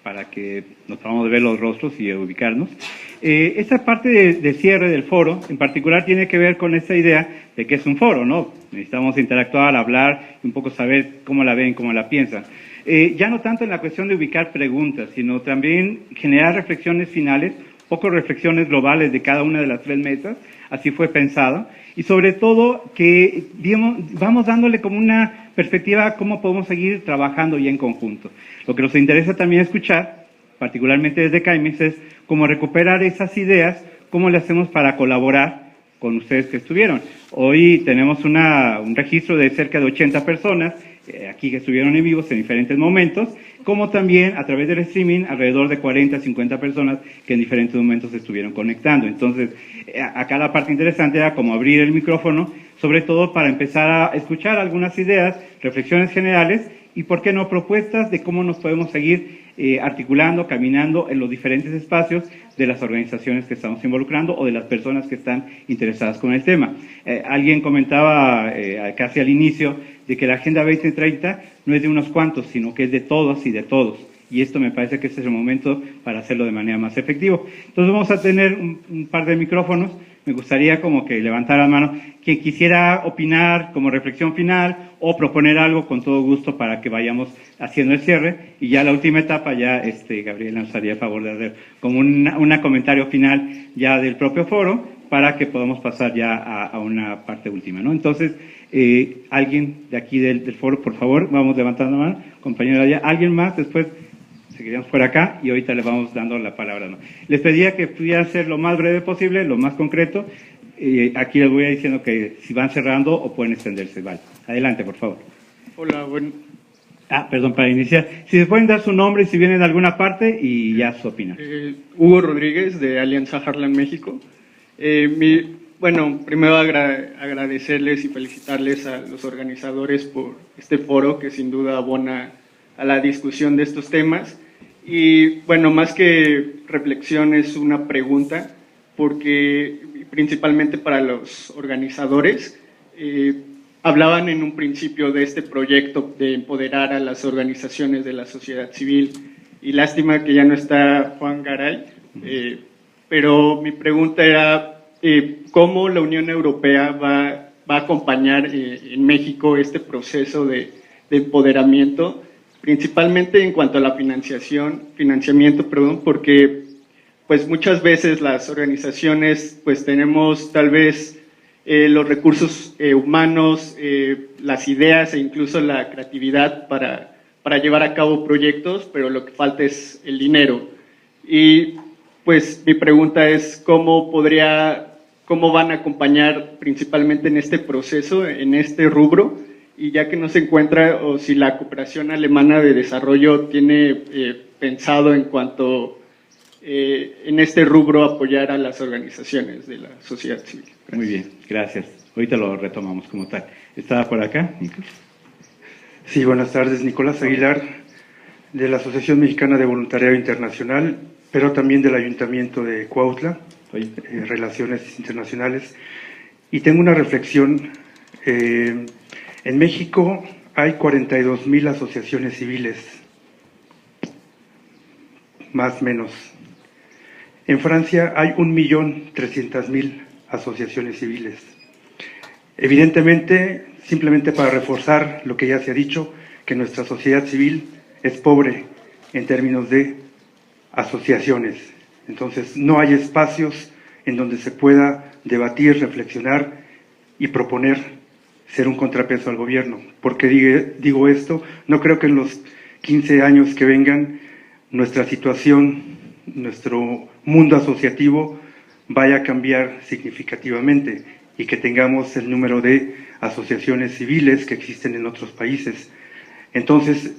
para que nos podamos ver los rostros y ubicarnos. Esta parte de cierre del foro, en particular, tiene que ver con esta idea de que es un foro, ¿no? Necesitamos interactuar, hablar, un poco saber cómo la ven, cómo la piensan. Ya no tanto en la cuestión de ubicar preguntas, sino también generar reflexiones finales, poco reflexiones globales de cada una de las tres mesas, así fue pensado, y sobre todo que vamos dándole como una perspectiva a cómo podemos seguir trabajando ya en conjunto. Lo que nos interesa también escuchar particularmente desde CAIMES, es cómo recuperar esas ideas, cómo le hacemos para colaborar con ustedes que estuvieron. Hoy tenemos un registro de cerca de 80 personas aquí que estuvieron en vivos en diferentes momentos, como también a través del streaming alrededor de 40, 50 personas que en diferentes momentos se estuvieron conectando. Entonces, acá la parte interesante era como abrir el micrófono, sobre todo para empezar a escuchar algunas ideas, reflexiones generales y, ¿por qué no?, propuestas de cómo nos podemos seguir articulando, caminando en los diferentes espacios de las organizaciones que estamos involucrando o de las personas que están interesadas con el tema. Alguien comentaba casi al inicio de que la Agenda 2030 no es de unos cuantos, sino que es de todos y de todos. Y esto me parece que este es el momento para hacerlo de manera más efectiva. Entonces vamos a tener un par de micrófonos. Me gustaría como que levantara la mano quien quisiera opinar como reflexión final o proponer algo, con todo gusto, para que vayamos haciendo el cierre. Y ya la última etapa, ya Gabriela nos haría el favor de hacer como un comentario final ya del propio foro, para que podamos pasar ya a una parte última, ¿no? Entonces, alguien de aquí del foro, por favor, vamos levantando la mano. Compañera, ya, alguien más, después seguiríamos por acá y ahorita les vamos dando la palabra, ¿no? Les pedía que pudieran ser lo más breve posible, lo más concreto. Aquí les voy a diciendo que si van cerrando o pueden extenderse. Vale. Adelante, por favor. Hola, bueno. Perdón, para iniciar. Si les pueden dar su nombre y si vienen de alguna parte y ya su opinión. Hugo Rodríguez, de Alianza Harlan México. Primero agradecerles y felicitarles a los organizadores por este foro que sin duda abona a la discusión de estos temas. Y bueno, más que reflexión es una pregunta, porque principalmente para los organizadores, hablaban en un principio de este proyecto de empoderar a las organizaciones de la sociedad civil, y lástima que ya no está Juan Garay, pero mi pregunta era cómo la Unión Europea va a acompañar en México este proceso de empoderamiento, principalmente en cuanto a la financiamiento, porque pues muchas veces las organizaciones pues tenemos tal vez los recursos humanos, las ideas e incluso la creatividad para llevar a cabo proyectos, pero lo que falta es el dinero. Y pues mi pregunta es cómo van a acompañar principalmente en este proceso, en este rubro, y ya que no se encuentra, o si la cooperación alemana de desarrollo tiene pensado en cuanto en este rubro apoyar a las organizaciones de la sociedad civil. Gracias. Muy bien, gracias. Ahorita lo retomamos como tal. ¿Estaba por acá, Nicolás? Sí, buenas tardes. Nicolás Aguilar, de la Asociación Mexicana de Voluntariado Internacional, pero también del Ayuntamiento de Cuautla, Relaciones Internacionales. Y tengo una reflexión. En México hay 42,000 asociaciones civiles, más o menos. En Francia hay 1.300.000 asociaciones civiles. Evidentemente, simplemente para reforzar lo que ya se ha dicho, que nuestra sociedad civil es pobre en términos de asociaciones. Entonces, no hay espacios en donde se pueda debatir, reflexionar y proponer ser un contrapeso al gobierno. ¿Por qué digo esto? No creo que en los 15 años que vengan nuestra situación, nuestro mundo asociativo vaya a cambiar significativamente y que tengamos el número de asociaciones civiles que existen en otros países. Entonces,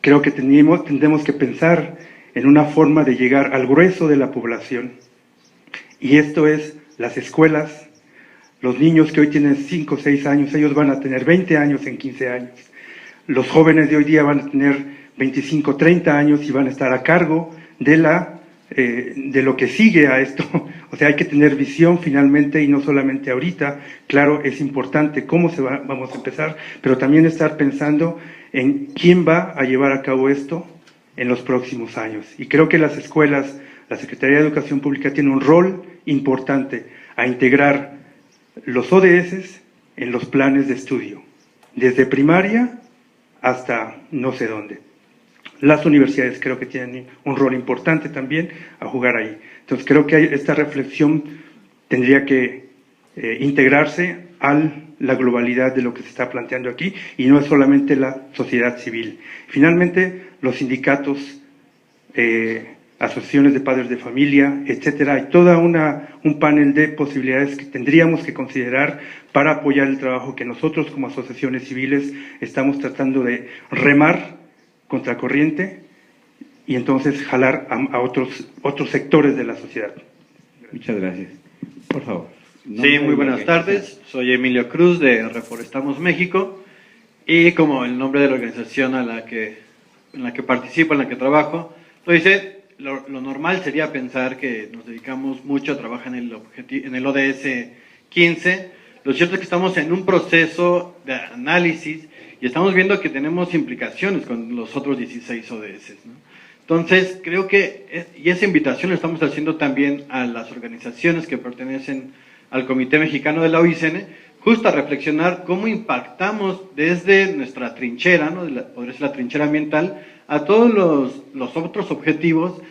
creo que tendremos que pensar en una forma de llegar al grueso de la población, y esto es las escuelas. Los niños que hoy tienen 5 o 6 años, ellos van a tener 20 años en 15 años. Los jóvenes de hoy día van a tener 25, 30 años y van a estar a cargo de lo que sigue a esto. O sea, hay que tener visión finalmente, y no solamente ahorita. Claro, es importante cómo vamos a empezar, pero también estar pensando en quién va a llevar a cabo esto en los próximos años. Y creo que las escuelas, la Secretaría de Educación Pública tiene un rol importante a integrar los ODS en los planes de estudio, desde primaria hasta no sé dónde. Las universidades creo que tienen un rol importante también a jugar ahí. Entonces creo que esta reflexión tendría que integrarse a la globalidad de lo que se está planteando aquí, y no es solamente la sociedad civil. Finalmente, los sindicatos asociaciones de padres de familia, etcétera. Hay toda un panel de posibilidades que tendríamos que considerar para apoyar el trabajo que nosotros como asociaciones civiles estamos tratando de remar contracorriente y entonces jalar a otros sectores de la sociedad. Muchas gracias. Por favor. Sí, muy buenas tardes. Soy Emilio Cruz de Reforestamos México y como el nombre de la organización en la que participo, en la que trabajo, lo dice, lo normal sería pensar que nos dedicamos mucho a trabajar en el ODS 15. Lo cierto es que estamos en un proceso de análisis y estamos viendo que tenemos implicaciones con los otros 16 ODS, ¿no? Entonces, creo que, y esa invitación la estamos haciendo también a las organizaciones que pertenecen al Comité Mexicano de la OICN, justo a reflexionar cómo impactamos desde nuestra trinchera, ¿no? Podría ser la trinchera ambiental, a todos los otros objetivos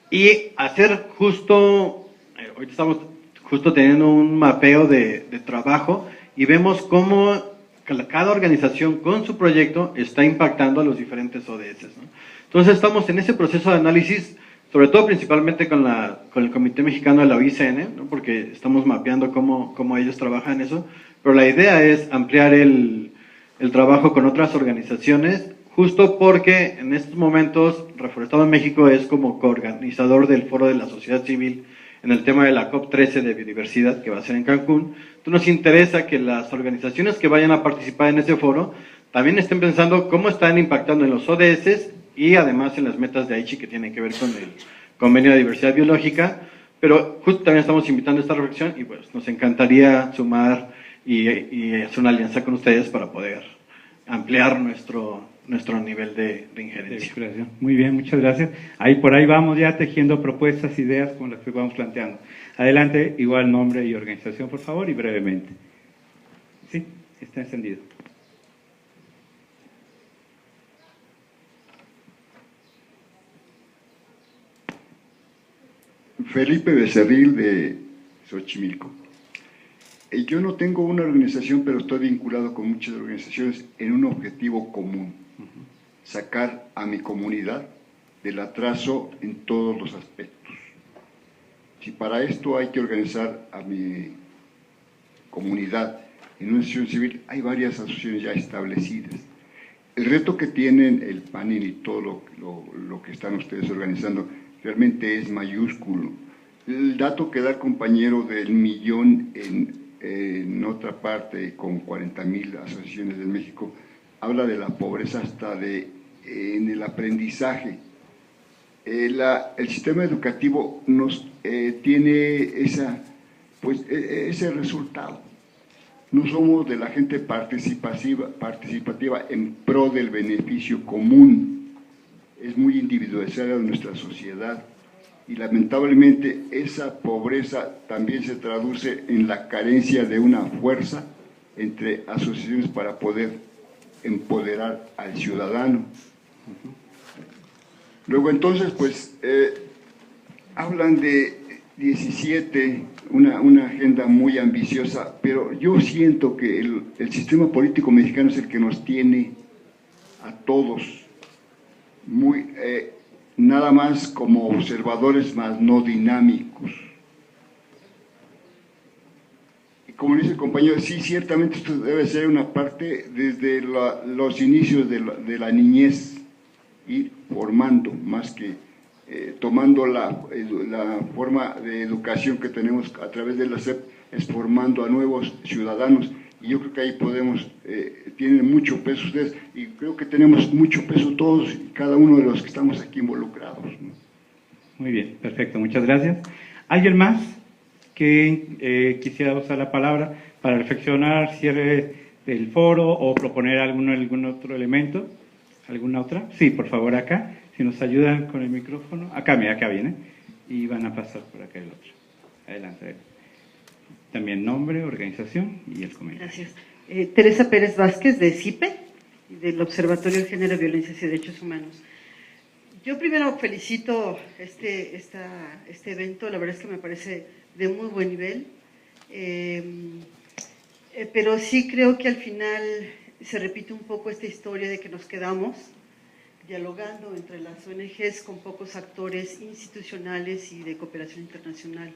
y hacer justo, hoy estamos justo teniendo un mapeo de trabajo y vemos cómo cada organización con su proyecto está impactando a los diferentes ODS, ¿no? Entonces estamos en ese proceso de análisis, sobre todo principalmente con el Comité Mexicano de la OICN, ¿no? Porque estamos mapeando cómo ellos trabajan en eso, pero la idea es ampliar el trabajo con otras organizaciones, justo porque en estos momentos Reforestado en México es como coorganizador del Foro de la Sociedad Civil en el tema de la COP13 de biodiversidad que va a ser en Cancún. Entonces nos interesa que las organizaciones que vayan a participar en ese foro también estén pensando cómo están impactando en los ODS y además en las metas de Aichi que tienen que ver con el Convenio de Diversidad Biológica, pero justo también estamos invitando a esta reflexión y pues nos encantaría sumar y hacer una alianza con ustedes para poder ampliar nuestro nivel de injerencia. Muy bien, muchas gracias. Por ahí vamos ya tejiendo propuestas, ideas con las que vamos planteando. Adelante, igual nombre y organización, por favor, y brevemente. Sí, está encendido. Felipe Becerril de Xochimilco. Yo no tengo una organización, pero estoy vinculado con muchas organizaciones en un objetivo común: sacar a mi comunidad del atraso en todos los aspectos. Si para esto hay que organizar a mi comunidad en una asociación civil, hay varias asociaciones ya establecidas. El reto que tienen el panel y todo lo que están ustedes organizando realmente es mayúsculo. El dato que da el compañero del 1.000.000 en otra parte, con 40,000 asociaciones de México, habla de la pobreza hasta en el aprendizaje. El sistema educativo tiene ese resultado. No somos de la gente participativa en pro del beneficio común. Es muy individualizada nuestra sociedad y lamentablemente esa pobreza también se traduce en la carencia de una fuerza entre asociaciones para poder empoderar al ciudadano. Luego entonces pues hablan de 17, una agenda muy ambiciosa, pero yo siento que el sistema político mexicano es el que nos tiene a todos nada más como observadores, más no dinámicos. Y como dice el compañero, sí, ciertamente esto debe ser una parte desde los inicios de la niñez, ir formando, más que tomando la forma de educación que tenemos a través de la SEP, es formando a nuevos ciudadanos. Y yo creo que ahí tienen mucho peso ustedes, y creo que tenemos mucho peso todos y cada uno de los que estamos aquí involucrados, ¿no? Muy bien, perfecto, muchas gracias. ¿Alguien más que quisiera usar la palabra para reflexionar, cierre del foro o proponer algún otro elemento? ¿Alguna otra? Sí, por favor, acá, si nos ayudan con el micrófono. Acá viene, y van a pasar por acá el otro. Adelante. También nombre, organización y el comentario. Gracias. Teresa Pérez Vázquez, de CIPE, del Observatorio de Género, Violencias y Derechos Humanos. Yo primero felicito este evento, la verdad es que me parece de muy buen nivel, pero sí creo que al final se repite un poco esta historia de que nos quedamos dialogando entre las ONGs con pocos actores institucionales y de cooperación internacional.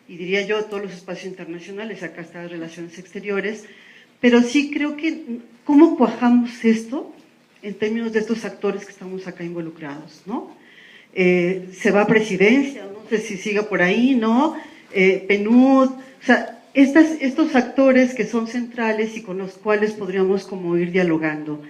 Y diría yo, todos los espacios internacionales, acá están las relaciones exteriores, pero sí creo que, ¿cómo cuajamos esto en términos de estos actores que estamos acá involucrados, ¿no? Se va a presidencia, no sé si siga por ahí, ¿no? PNUD, o sea, estos actores que son centrales y con los cuales podríamos como ir dialogando.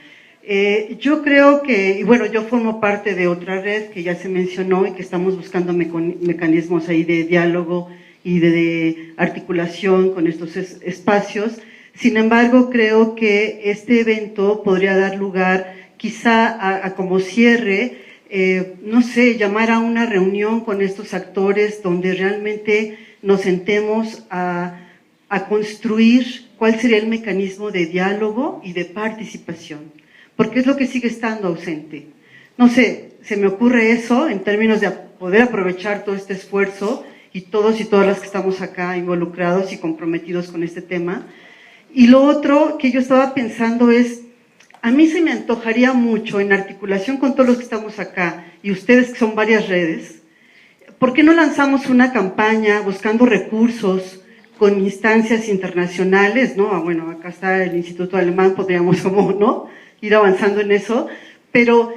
Yo creo que, y bueno, yo formo parte de otra red que ya se mencionó y que estamos buscando mecanismos ahí de diálogo y de articulación con estos espacios. Sin embargo, creo que este evento podría dar lugar quizá a como cierre, no sé, llamar a una reunión con estos actores donde realmente nos sentemos a construir cuál sería el mecanismo de diálogo y de participación, porque es lo que sigue estando ausente. No sé, se me ocurre eso en términos de poder aprovechar todo este esfuerzo y todos y todas las que estamos acá involucrados y comprometidos con este tema. Y lo otro que yo estaba pensando es, a mí se me antojaría mucho, en articulación con todos los que estamos acá, y ustedes que son varias redes, ¿por qué no lanzamos una campaña buscando recursos con instancias internacionales, ¿no? Bueno, acá está el Instituto Alemán, podríamos como, ¿no?, ir avanzando en eso, pero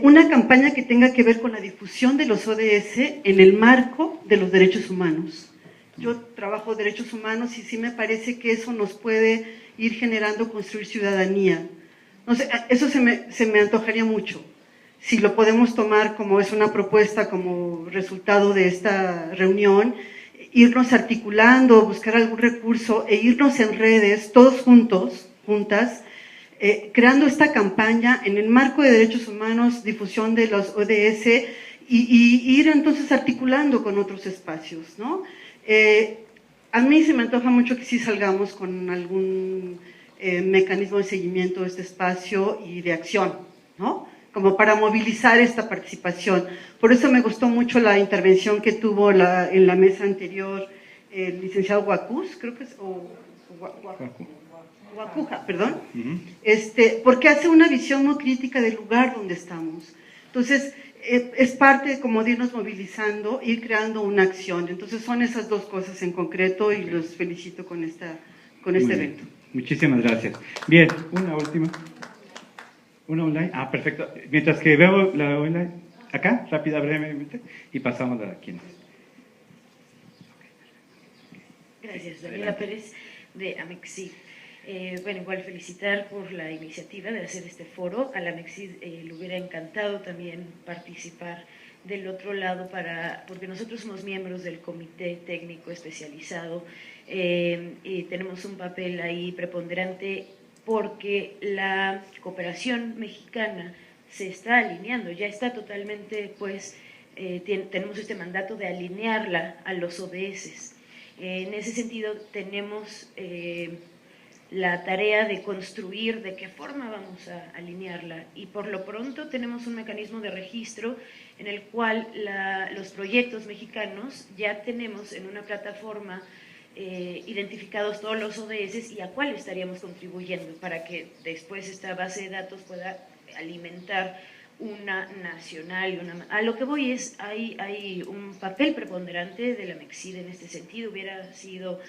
una campaña que tenga que ver con la difusión de los ODS en el marco de los derechos humanos. Yo trabajo derechos humanos y sí me parece que eso nos puede ir generando construir ciudadanía. No sé, eso se me antojaría mucho. Si lo podemos tomar como es una propuesta, como resultado de esta reunión, irnos articulando, buscar algún recurso e irnos en redes, todos juntos, juntas, creando esta campaña en el marco de derechos humanos, difusión de los ODS y ir entonces articulando con otros espacios, ¿no? A mí se me antoja mucho que sí salgamos con algún mecanismo de seguimiento de este espacio y de acción, ¿no?, como para movilizar esta participación. Por eso me gustó mucho la intervención que tuvo en la mesa anterior el licenciado Guacús, creo que es, o Guacuja, perdón, porque hace una visión muy crítica del lugar donde estamos. Entonces, es parte como de irnos movilizando, ir creando una acción. Entonces, son esas dos cosas en concreto y los felicito con este evento. Muchísimas gracias. Bien, una última. ¿Una online? Ah, perfecto. Mientras que veo la online, acá, rápida, brevemente, y pasamos a quienes. Gracias, Daniela Pérez, de Amexid. Bueno, igual felicitar por la iniciativa de hacer este foro. A la Amexid le hubiera encantado también participar del otro lado, porque nosotros somos miembros del Comité Técnico Especializado y tenemos un papel ahí preponderante porque la cooperación mexicana se está alineando, ya está totalmente, pues, tenemos este mandato de alinearla a los ODS. En ese sentido, tenemos la tarea de construir de qué forma vamos a alinearla y por lo pronto tenemos un mecanismo de registro en el cual los proyectos mexicanos ya tenemos en una plataforma identificados todos los ODS y a cuál estaríamos contribuyendo para que después esta base de datos pueda alimentar una nacional. A lo que voy es, hay un papel preponderante de la Amexid en este sentido. Hubiera sido,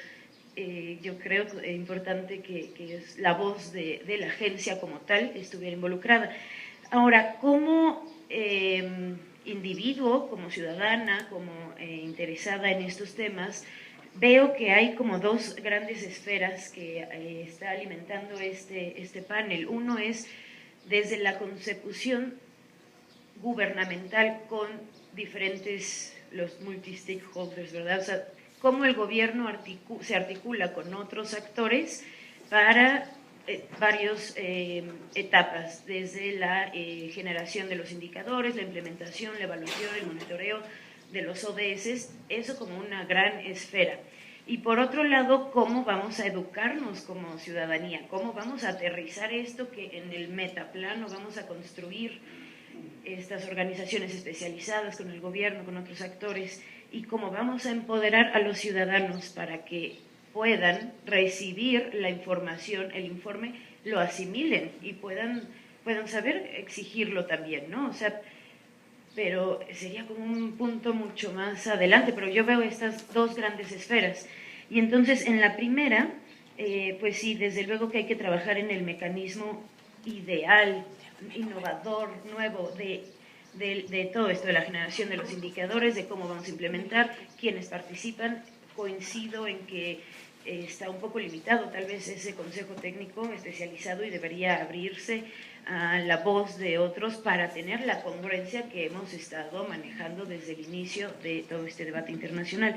yo creo, importante que la voz de la agencia como tal estuviera involucrada. Ahora, como individuo, como ciudadana, como interesada en estos temas, veo que hay como dos grandes esferas que está alimentando este panel. Uno es desde la consecución gubernamental con diferentes, los multi-stakeholders, ¿verdad? O sea, cómo el gobierno se articula con otros actores para varias etapas, desde la generación de los indicadores, la implementación, la evaluación, el monitoreo de los ODS, eso como una gran esfera. Y por otro lado, cómo vamos a educarnos como ciudadanía, cómo vamos a aterrizar esto que en el metaplano vamos a construir estas organizaciones especializadas con el gobierno, con otros actores, y cómo vamos a empoderar a los ciudadanos para que puedan recibir la información, el informe, lo asimilen y puedan puedan saber exigirlo también, ¿no? O sea, pero sería como un punto mucho más adelante, pero yo veo estas dos grandes esferas. Y entonces en la primera, pues sí, desde luego que hay que trabajar en el mecanismo ideal, innovador, nuevo de todo esto, de la generación de los indicadores, de cómo vamos a implementar, quiénes participan. Coincido en que está un poco limitado tal vez ese consejo técnico especializado y debería abrirse a la voz de otros para tener la congruencia que hemos estado manejando desde el inicio de todo este debate internacional.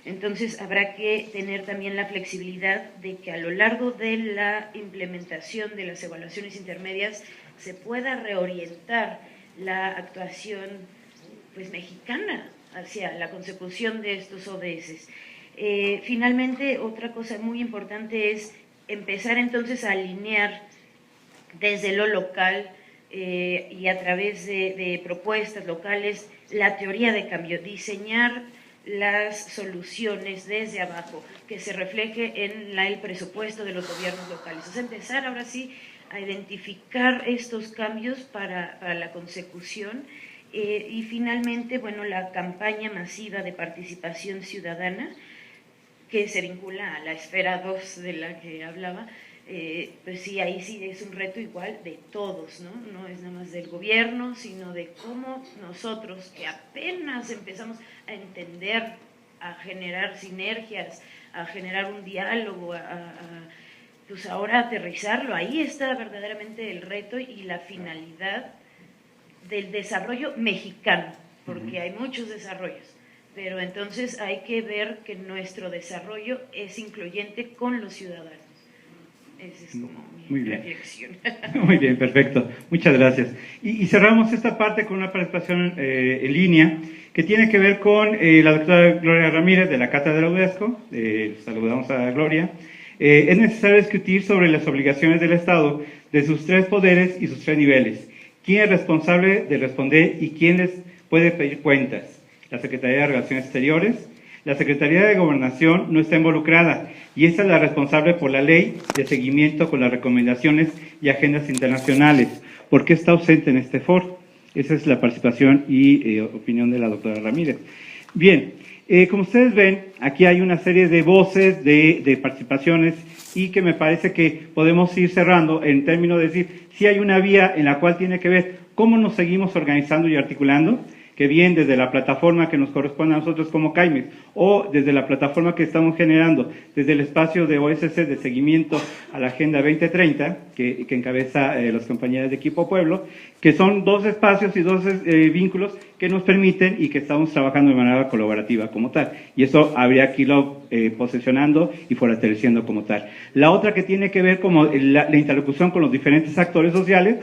Entonces habrá que tener también la flexibilidad de que a lo largo de la implementación de las evaluaciones intermedias se pueda reorientar la actuación pues mexicana hacia la consecución de estos ODS. Finalmente, otra cosa muy importante es empezar entonces a alinear desde lo local y a través de propuestas locales la teoría de cambio, diseñar las soluciones desde abajo, que se refleje en el presupuesto de los gobiernos locales. O sea, empezar ahora sí a identificar estos cambios para la consecución y finalmente, bueno, la campaña masiva de participación ciudadana que se vincula a la esfera 2 de la que hablaba, pues sí, ahí sí es un reto igual de todos, ¿no? No es nada más del gobierno, sino de cómo nosotros, que apenas empezamos a entender, a generar sinergias, a generar un diálogo, pues ahora aterrizarlo, ahí está verdaderamente el reto y la finalidad del desarrollo mexicano, porque hay muchos desarrollos, pero entonces hay que ver que nuestro desarrollo es incluyente con los ciudadanos. Esa es como mi reflexión. Muy bien, perfecto. Muchas gracias. Y cerramos esta parte con una participación en línea que tiene que ver con la doctora Gloria Ramírez de la Cátedra de la UNESCO. Saludamos a Gloria. Es necesario discutir sobre las obligaciones del Estado de sus tres poderes y sus tres niveles. ¿Quién es responsable de responder y quién les puede pedir cuentas? La Secretaría de Relaciones Exteriores. La Secretaría de Gobernación no está involucrada y esta es la responsable por la ley de seguimiento con las recomendaciones y agendas internacionales. ¿Por qué está ausente en este foro? Esa es la participación y opinión de la doctora Ramírez. Bien, como ustedes ven, aquí hay una serie de voces, de participaciones y que me parece que podemos ir cerrando en términos de decir si hay una vía en la cual tiene que ver cómo nos seguimos organizando y articulando, que bien desde la plataforma que nos corresponde a nosotros como CAIMEX o desde la plataforma que estamos generando, desde el espacio de OSC de seguimiento a la Agenda 2030, que encabeza los compañeros de Equipo Pueblo, que son dos espacios y dos vínculos que nos permiten y que estamos trabajando de manera colaborativa como tal. Y eso habría que irlo posesionando y fortaleciendo como tal. La otra que tiene que ver como la interlocución con los diferentes actores sociales.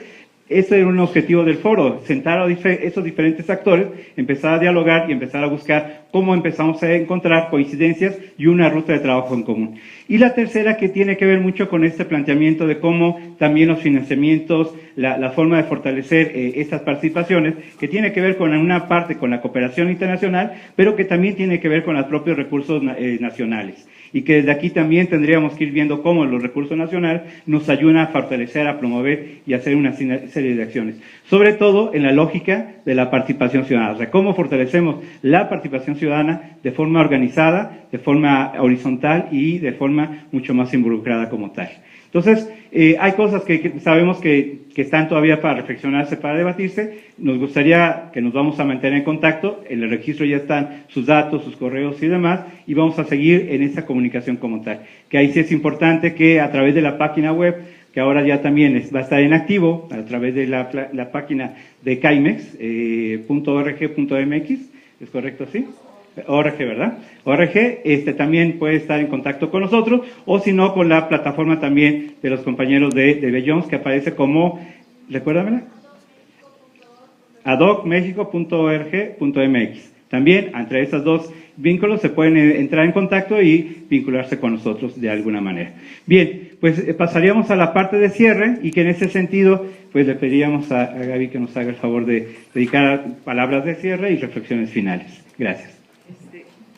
Ese era un objetivo del foro, sentar a esos diferentes actores, empezar a dialogar y empezar a buscar cómo empezamos a encontrar coincidencias y una ruta de trabajo en común. Y la tercera que tiene que ver mucho con este planteamiento de cómo también los financiamientos, la forma de fortalecer estas participaciones, que tiene que ver con una parte con la cooperación internacional, pero que también tiene que ver con los propios recursos nacionales. Y que desde aquí también tendríamos que ir viendo cómo los recursos nacionales nos ayudan a fortalecer, a promover y hacer una serie de acciones. Sobre todo en la lógica de la participación ciudadana. O sea, cómo fortalecemos la participación ciudadana de forma organizada, de forma horizontal y de forma mucho más involucrada como tal. Entonces, hay cosas que sabemos que están todavía para reflexionarse, para debatirse. Nos gustaría que nos vamos a mantener en contacto. En el registro ya están sus datos, sus correos y demás, y vamos a seguir en esa comunicación como tal. Que ahí sí es importante que a través de la página web, que ahora ya también va a estar en activo, a través de la página de caimex.org.mx, ¿es correcto así? ORG, ¿verdad? ORG, también puede estar en contacto con nosotros, o si no, con la plataforma también de los compañeros de Bellons, que aparece como, recuérdamela, adocmexico.org.mx. También, entre estos dos vínculos, se pueden entrar en contacto y vincularse con nosotros de alguna manera. Bien, pues pasaríamos a la parte de cierre, y que en ese sentido, pues le pediríamos a Gaby que nos haga el favor de dedicar palabras de cierre y reflexiones finales. Gracias.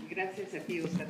Gracias a ti, Oscar.